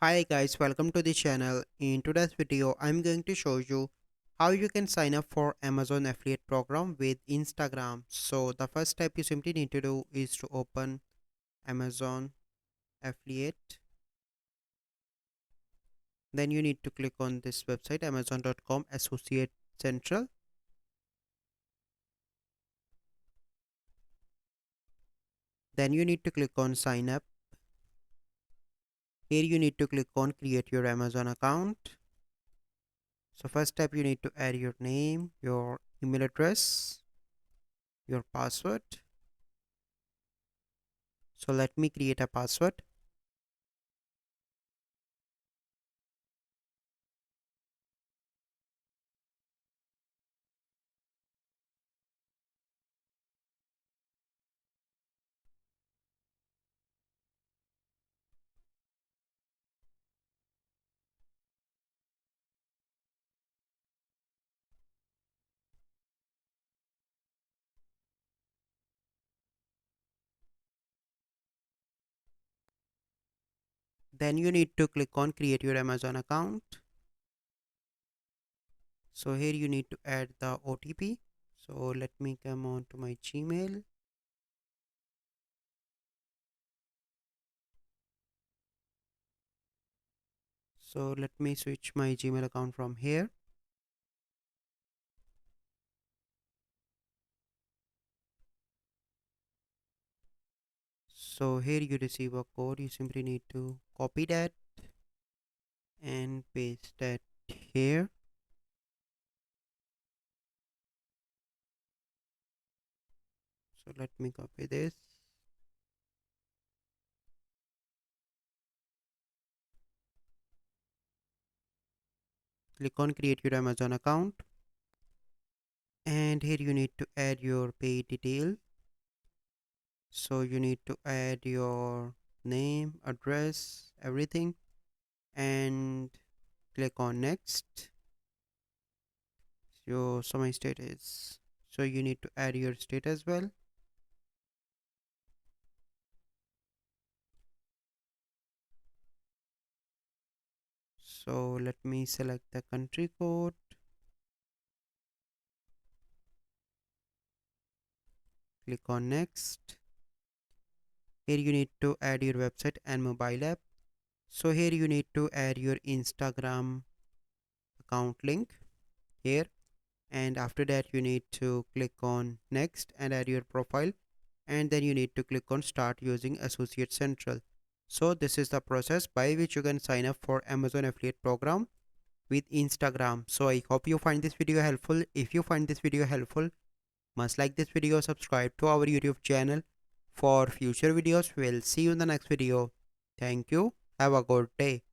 Hi guys, welcome to the channel. In today's video, I'm going to show you how you can sign up for Amazon affiliate program with Instagram. So the first step you simply need to do is to open Amazon affiliate. Then you need to click on this website amazon.com associate central. Then you need to click on sign up. Here you need to click on create your Amazon account. So first step you need to add your name, your email address, your password. So let me create a password. Then you need to click on create your Amazon account. So here you need to add the OTP. So let me come on to my Gmail. So let me switch my Gmail account from here. So here you receive a code. You simply need to copy that and paste that here. So let me copy this. Click on create your Amazon account. And here you need to add your pay detail. So you need to add your name, address, everything, and click on next. So my state is, so you need to add your state as well. So let me select the country code. Click on next. Here you need to add your website and mobile app. So here you need to add your Instagram account link here, and after that you need to click on next and add your profile, and then you need to click on start using Associate Central. So this is the process by which you can sign up for Amazon affiliate program with Instagram. So I hope you find this video helpful. If you find this video helpful, must like this video, subscribe to our YouTube channel for future videos. We'll see you in the next video. Thank you. Have a good day.